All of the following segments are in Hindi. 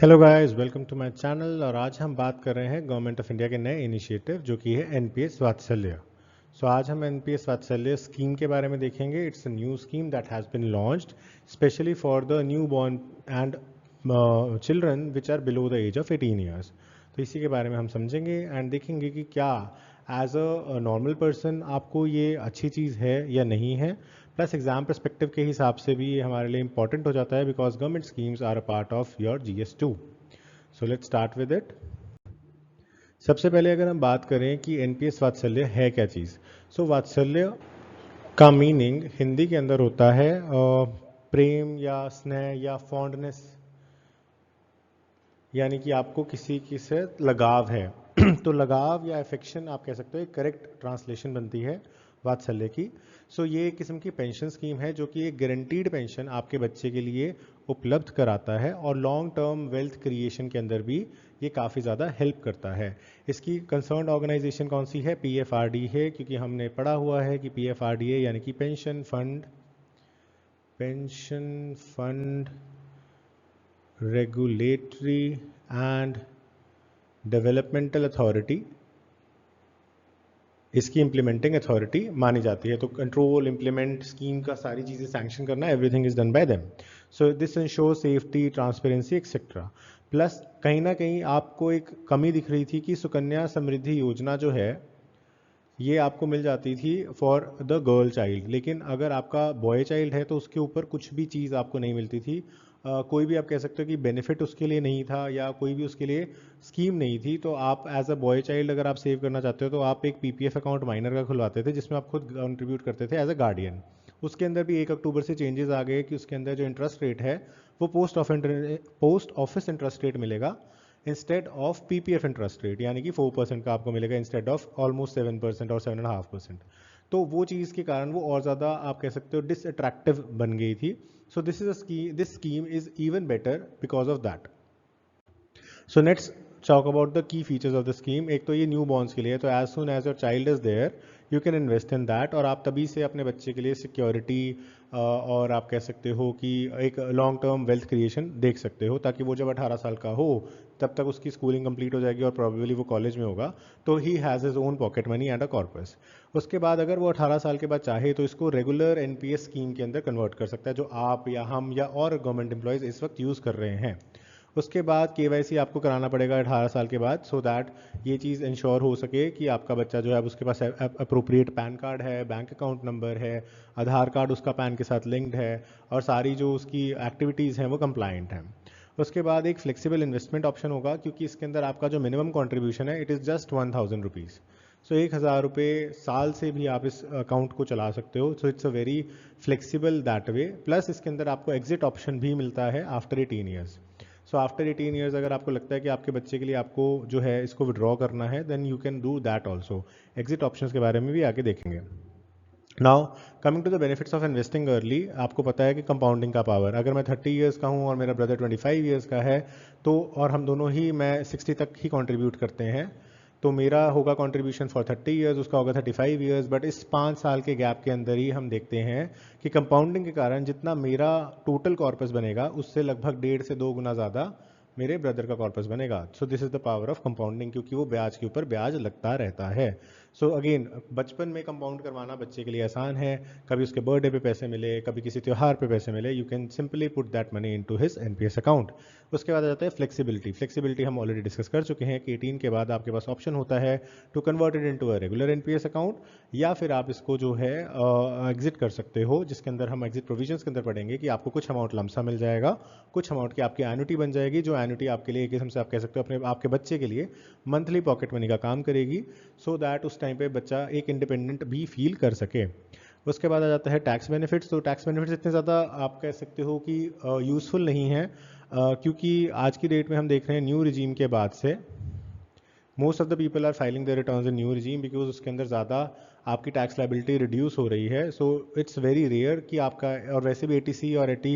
Hello guys, welcome to my channel. और आज हम बात कर रहे हैं गवर्नमेंट ऑफ इंडिया के नए इनिशिएटिव जो कि है एनपीएस वात्सल्य। आज हम एनपीएस वात्सल्य स्कीम के बारे में देखेंगे। It's a new scheme that has been launched specially for the new born and children which are below the age of 18 years. तो इसी के बारे में हम समझेंगे एंड देखेंगे कि क्या एज अ नॉर्मल पर्सन आपको ये अच्छी चीज़ है या नहीं है। प्लस एग्जाम परस्पेक्टिव के हिसाब से भी ये हमारे लिए इंपॉर्टेंट हो जाता है because government schemes are a part of your GS2। So let's start with it. सबसे पहले अगर हम बात करें कि एनपीएस वात्सल्य है क्या चीज़, वात्सल्य का मीनिंग हिंदी के अंदर होता है प्रेम या स्नेह या फॉन्डनेस, यानी कि आपको किसी की से लगाव है। तो लगाव या अफेक्शन आप कह सकते हो, एक करेक्ट ट्रांसलेशन बनती है वात्सल्य की। ये एक किस्म की पेंशन स्कीम है जो कि एक गारंटीड पेंशन आपके बच्चे के लिए उपलब्ध कराता है और लॉन्ग टर्म वेल्थ क्रिएशन के अंदर भी ये काफ़ी ज़्यादा हेल्प करता है। इसकी कंसर्न ऑर्गेनाइजेशन कौन सी है? PFRD है, क्योंकि हमने पढ़ा हुआ है कि PFRDA यानी कि pension fund regulatory and developmental authority इसकी इम्प्लीमेंटिंग अथॉरिटी मानी जाती है। तो कंट्रोल, इम्प्लीमेंट, स्कीम का सारी चीज़ें सैंक्शन करना, everything is done by them. This ensure safety, transparency etcetera. Plus कहीं ना कहीं आपको एक कमी दिख रही थी कि सुकन्या समृद्धि योजना जो है ये आपको मिल जाती थी फॉर द गर्ल चाइल्ड, लेकिन अगर आपका बॉय चाइल्ड है तो उसके ऊपर कुछ भी चीज़ आपको नहीं मिलती थी। कोई भी आप कह सकते हो कि बेनिफिट उसके लिए नहीं था या कोई भी उसके लिए स्कीम नहीं थी। तो आप एज अ बॉय चाइल्ड अगर आप सेव करना चाहते हो तो आप एक PPF अकाउंट माइनर का खुलवाते थे जिसमें आप खुद कंट्रीब्यूट करते थे एज अ गार्डियन। उसके अंदर भी 1 अक्टूबर से चेंजेस आ गए कि उसके अंदर जो इंटरेस्ट रेट है वो पोस्ट ऑफिस इंटरेस्ट रेट मिलेगा instead of PPF interest rate, यानी कि 4% का आपको मिलेगा इंस्टेड ऑफ ऑलमोस्ट 7% और 7.5%। तो वो चीज़ के कारण वो और ज़्यादा आप कह सकते हो डिसअट्रैक्टिव बन गई थी। This scheme is even better because of that. Next talk about the key features of the scheme. एक तो ये न्यू बॉर्न्स के लिए, तो as soon as your child is there you can invest in that, और आप तभी से अपने बच्चे के लिए सिक्योरिटी और आप कह सकते हो कि एक लॉन्ग टर्म वेल्थ क्रिएशन देख सकते हो, ताकि वो जब 18 साल का हो तब तक उसकी स्कूलिंग कंप्लीट हो जाएगी और प्रॉबेबली वो कॉलेज में होगा, तो he has his own pocket money and a corpus. उसके बाद अगर वो 18 साल के बाद चाहे तो इसको रेगुलर एनपीएस स्कीम के अंदर कन्वर्ट कर सकता है, जो आप या हम या और गवर्नमेंट एम्प्लॉयज़ इस वक्त यूज़ कर रहे हैं। उसके बाद KYC आपको कराना पड़ेगा 18 साल के बाद, सो दैट ये चीज़ इंश्योर हो सके कि आपका बच्चा जो है अब उसके पास अप्रोप्रिएट पैन कार्ड है, बैंक अकाउंट नंबर है, आधार कार्ड उसका पैन के साथ लिंक्ड है और सारी जो उसकी एक्टिविटीज़ हैं वो कंप्लाइंट हैं। उसके बाद एक फ्लेक्सिबल इन्वेस्टमेंट ऑप्शन होगा, क्योंकि इसके अंदर आपका जो मिनिमम कॉन्ट्रीब्यूशन है इट इज़ जस्ट 1000 रुपीज़। 1,000 रुपये साल से भी आप इस अकाउंट को चला सकते हो। It's a very flexible that way. Plus इसके अंदर आपको एग्जिट ऑप्शन भी मिलता है आफ्टर 18 ईयर्स। आफ्टर 18 ईयर्स अगर आपको लगता है कि आपके बच्चे के लिए आपको जो है इसको विड्रॉ करना है, then you can do that also. Exit options के बारे में भी आगे देखेंगे। Now coming to the benefits of investing early, आपको पता है कि कंपाउंडिंग का पावर, अगर मैं 30 ईयर्स का हूँ और मेरा ब्रदर 25 ईयर्स का है, तो और हम दोनों ही मैं 60 तक ही कंट्रीब्यूट करते हैं, तो मेरा होगा कंट्रीब्यूशन फॉर 30 ईयर्स, उसका होगा 35 ईयर्स। बट इस 5 साल के गैप के अंदर ही हम देखते हैं कि कंपाउंडिंग के कारण जितना मेरा टोटल कॉर्पस बनेगा उससे लगभग 1.5 से 2 गुना ज़्यादा मेरे ब्रदर का कॉर्पस बनेगा। This is the power of compounding, क्योंकि वो ब्याज के ऊपर ब्याज लगता रहता है। अगेन बचपन में कंपाउंड करवाना बच्चे के लिए आसान है। कभी उसके बर्थडे पे पैसे मिले, कभी किसी त्यौहार पे पैसे मिले, you can simply put that money into his NPS account. उसके बाद आ जाता है फ्लेक्सिबिलिटी हम ऑलरेडी डिस्कस कर चुके हैं कि 18 के बाद आपके पास ऑप्शन होता है to convert it into a regular NPS account, या फिर आप इसको जो है एग्जिट कर सकते हो, जिसके अंदर हम एग्जिट प्रोविजंस के अंदर पढ़ेंगे कि आपको कुछ अमाउंट लमसा मिल जाएगा, कुछ अमाउंट की आपकी एन्युटी बन जाएगी, जो एन्युटी आपके लिए एक किस्म से आप कह सकते हो अपने आपके बच्चे के लिए मंथली पॉकेट मनी का काम करेगी, सो दैट उस टाइम पे बच्चा एक इंडिपेंडेंट भी फील कर सके। उसके बाद आ जाता है टैक्स बेनिफिट्स। तो टैक्स बेनिफिट्स इतने ज़्यादा आप कह सकते हो कि यूज़फुल नहीं है, क्योंकि आज की डेट में हम देख रहे हैं न्यू रिजीम के बाद से most of the people are filing the returns in new regime, because उसके अंदर ज़्यादा आपकी टैक्स लाइबिलिटी रिड्यूस हो रही है। सो इट्स वेरी रेयर कि आपका, और वैसे भी ATC और AT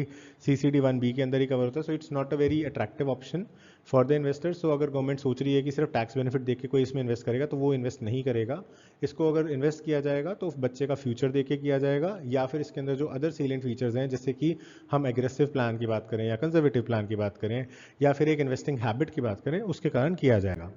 CCD 1B के अंदर ही कवर होता है, so it's not a very attractive option for the investor. So अगर गवर्नमेंट सोच रही है कि सिर्फ टैक्स बेनिफिट देख के कोई इसमें इन्वेस्ट करेगा तो वो इन्वेस्ट नहीं करेगा। इसको अगर इन्वेस्ट किया जाएगा तो बच्चे का फ्यूचर देख के किया जाएगा, या फिर इसके अंदर जो अदर सीलेंट फीचर्स हैं, जैसे कि हम एग्रेसिव प्लान की बात करें या कंजर्वेटिव प्लान की बात करें या फिर एक इन्वेस्टिंग हैबिट की बात करें, उसके कारण किया जाएगा।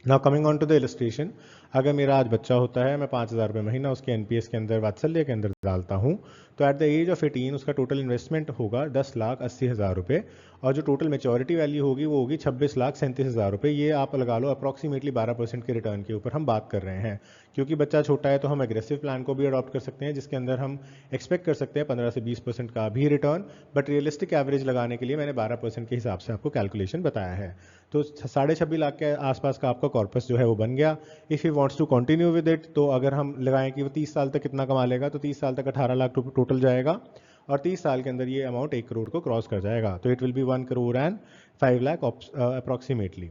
Now coming on to the illustration, अगर मेरा आज बच्चा होता है, मैं 5,000 रुपये महीना उसके NPS के अंदर, वात्सल्य के अंदर डालता हूँ, तो एट द एज ऑफ 18 उसका टोटल इन्वेस्टमेंट होगा 10,80,000 रुपये, और जो टोटल मेच्योरिटी वैल्यू होगी वो होगी 26,37,000 रुपये। ये आप लगा लो अप्रॉक्सीमेटली 12% के रिटर्न के ऊपर हम बात कर रहे हैं। क्योंकि बच्चा छोटा है तो हम एग्रेसिव प्लान को भी अडॉप्ट कर सकते हैं, जिसके अंदर हम एक्सपेक्ट कर सकते हैं 15 से 20% का भी रिटर्न, बट रियलिस्टिक एवरेज लगाने के लिए मैंने 12% के हिसाब से आपको कैलकुलेशन बताया है। तो 26.5 लाख के आसपास का आपका कॉर्पस जो है वो बन गया। If he wants to continue with it, तो अगर हम लगाएं कि वो 30 साल तक कितना कमा लेगा, तो 30 साल तक 18 लाख टोटल जाएगा, और 30 साल के अंदर ये अमाउंट 1 करोड़ को क्रॉस कर जाएगा। तो it will be 1 crore and 5 lakh approximately.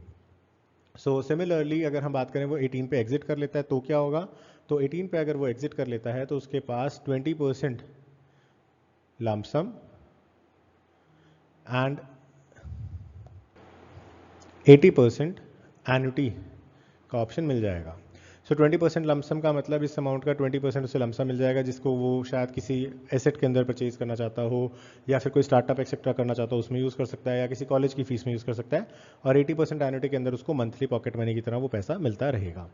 So similarly अगर हम बात करें वो 18 पे एग्जिट कर लेता है तो क्या होगा, तो 18 पे अगर वो एग्जिट कर लेता है तो उसके पास 20% लमसम एंड 80% एन्युटी का ऑप्शन मिल जाएगा। सो 20% लमसम का मतलब इस अमाउंट का 20% उसे लमसम मिल जाएगा, जिसको वो शायद किसी एसेट के अंदर परचेज करना चाहता हो, या फिर कोई स्टार्टअप एक्सेट्रा करना चाहता हो उसमें यूज़ कर सकता है, या किसी कॉलेज की फीस में यूज़ कर सकता है, और 80% एन्युटी के अंदर उसको मंथली पॉकेट मनी की तरह वो पैसा मिलता रहेगा।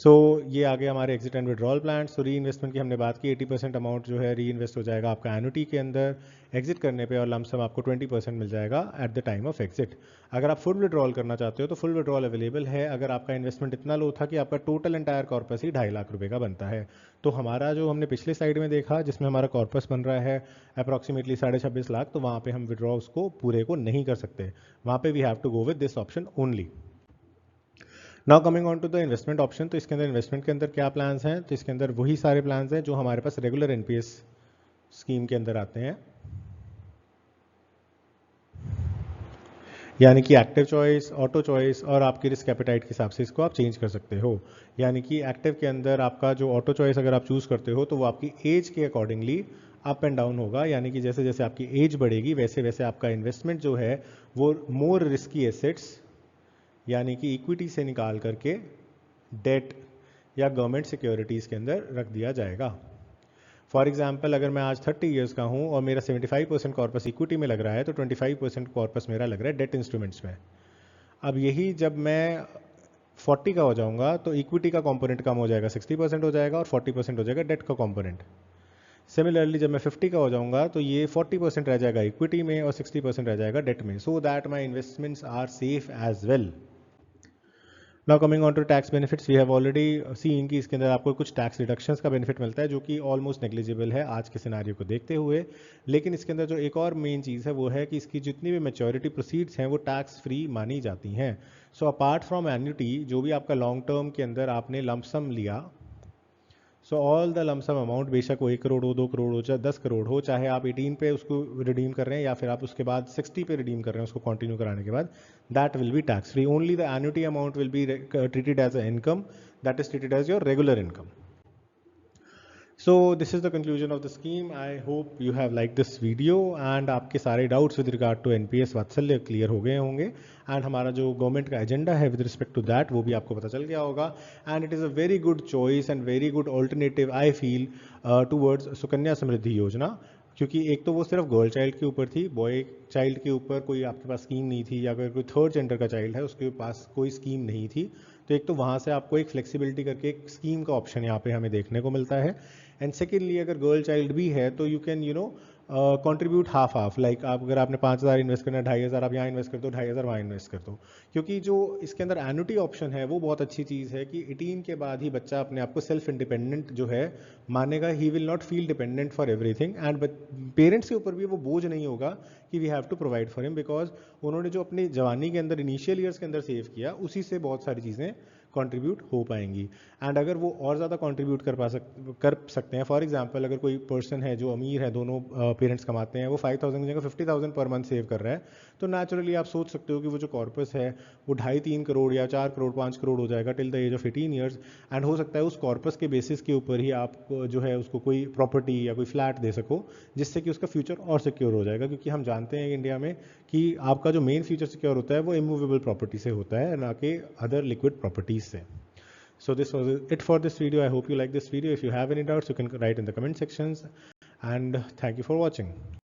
सो ये आ गया हमारे एग्जिट एंड विड्रॉल प्लान। सो री इन्वेस्टमेंट की हमने बात की, 80% अमाउंट जो है री इन्वेस्ट हो जाएगा आपका एन्युटी के अंदर एग्जिट करने पे, और लमसम आपको 20% मिल जाएगा at the time of exit. अगर आप फुल विड्रॉल करना चाहते हो तो फुल विड्रॉल अवेलेबल है, अगर आपका इन्वेस्टमेंट इतना लो था कि आपका टोटल एंटायर कॉर्पस ही 2.5 लाख रुपये का बनता है। तो हमारा जो हमने पिछले साइड में देखा जिसमें हमारा कॉर्पस बन रहा है अप्रॉक्सीमेटली 26.5 लाख, तो वहाँ पे हम विड्रॉ उसको पूरे को नहीं कर सकते, वहाँ पे we have to go with this option only. Now coming on to the investment option, तो इसके अंदर इन्वेस्टमेंट के अंदर क्या प्लान्स हैं, तो इसके अंदर वही सारे प्लान्स हैं जो हमारे पास रेगुलर NPS स्कीम के अंदर आते हैं, यानी कि एक्टिव चॉइस, ऑटो चॉइस, और आपकी रिस्क एपेटाइट के हिसाब से इसको आप चेंज कर सकते हो। यानी कि एक्टिव के अंदर आपका जो ऑटो चॉइस अगर आप चूज़ करते हो तो वो आपकी एज के अकॉर्डिंगली अप एंड डाउन होगा, यानी कि जैसे जैसे आपकी एज बढ़ेगी वैसे वैसे आपका इन्वेस्टमेंट जो है वो मोर रिस्की एसेट्स, यानी कि इक्विटी से निकाल करके डेट या गवर्नमेंट सिक्योरिटीज़ के अंदर रख दिया जाएगा। फॉर एग्जाम्पल अगर मैं आज 30 ईयर्स का हूँ और मेरा 75% कॉर्पस इक्विटी में लग रहा है, तो 25% कॉर्पस मेरा लग रहा है डेट इंस्ट्रूमेंट्स में। अब यही जब मैं 40 का हो जाऊंगा तो इक्विटी का कंपोनेंट कम हो जाएगा, 60% हो जाएगा, और 40% हो जाएगा डेट का कंपोनेंट। सिमिलरली जब मैं 50 का हो जाऊंगा तो ये 40% रह जाएगा इक्विटी में और 60% रह जाएगा डेट में, so that my investments are safe as well. Now coming on to tax benefits, we have already seen कि इसके अंदर आपको कुछ टैक्स रिडक्शंस का बेनिफिट मिलता है जो कि ऑलमोस्ट नेग्लिजिबल है आज के सिनारियो को देखते हुए। लेकिन इसके अंदर जो एक और मेन चीज़ है वो है कि इसकी जितनी भी मैच्योरिटी प्रोसीड्स हैं वो टैक्स फ्री मानी जाती हैं। सो अपार्ट फ्रॉम एन्युटी, जो भी आपका लॉन्ग टर्म के अंदर आपने लमसम लिया, so all the lump sum amount, बेशक वो 1 करोड़ हो, 2 करोड़ हो, चाहे 10 करोड़ हो, चाहे आप 18 पे उसको रिडीम कर रहे हैं या फिर आप उसके बाद 60 पे रिडीम कर रहे हैं उसको कंटिन्यू कराने के बाद, that will be tax free. Only the annuity amount will be treated as a income, that is treated as your regular income. So this is the conclusion of the scheme. I hope you have liked this video and आपके सारे doubts with regard to NPS वात्सल्य clear हो गए होंगे, and हमारा जो गवर्नमेंट का एजेंडा है with respect to that वो भी आपको पता चल गया होगा, and it is a very good choice and very good alternative I feel towards Sukanya Samriddhi योजना। क्योंकि एक तो वो सिर्फ गर्ल चाइल्ड के ऊपर थी, बॉय चाइल्ड के ऊपर कोई आपके पास स्कीम नहीं थी, या अगर कोई थर्ड जेंडर का चाइल्ड है उसके पास कोई स्कीम नहीं थी, तो एक तो वहाँ से आपको एक फ्लेक्सिबिलिटी करके एक स्कीम का ऑप्शन यहाँ पे हमें देखने को मिलता है। एंड सेकेंडली अगर गर्ल चाइल्ड भी है तो you can contribute half half, like आप अगर आपने 5,000 इन्वेस्ट करना है, 2,500 आप यहाँ इन्वेस्ट कर दो, 2,500 वहाँ इन्वेस्ट कर दो। क्योंकि जो इसके अंदर एन्युटी ऑप्शन है वो बहुत अच्छी चीज़ है कि 18 के बाद ही बच्चा अपने आप को सेल्फ इंडिपेंडेंट जो है मानेगा, he will not feel dependent for everything, and parents के ऊपर भी वो बोझ नहीं होगा कि we have to provide for him, because उन्होंने जो अपनी जवानी के अंदर इनिशियल ईयर्स के अंदर सेव किया उसी से बहुत सारी चीज़ें कंट्रीब्यूट हो पाएंगी। एंड अगर वो और ज़्यादा कंट्रीब्यूट कर सकते हैं, फॉर एग्जांपल अगर कोई पर्सन है जो अमीर है, दोनों पेरेंट्स कमाते हैं, वो 5,000 की जगह 50,000 पर मंथ सेव कर रहा है, तो नेचुरली आप सोच सकते हो कि वो जो कॉर्पस है वो 2.5-3 करोड़ या 4 करोड़ 5 करोड़ हो जाएगा till the age of 18 years. And हो सकता है उस कॉर्पस के बेसिस के ऊपर ही आप जो है उसको कोई प्रॉपर्टी या कोई फ्लैट दे सको, जिससे कि उसका फ्यूचर और सिक्योर हो जाएगा। क्योंकि हम जानते हैं इंडिया में कि आपका जो मेन फ्यूचर सिक्योर होता है वो इमूवेबल प्रॉपर्टी से होता है, ना कि अदर लिक्विड प्रॉपर्टीज से। So this was it for this video. I hope you like this video. If you have any doubts, you can write in the comment sections, and thank you for watching.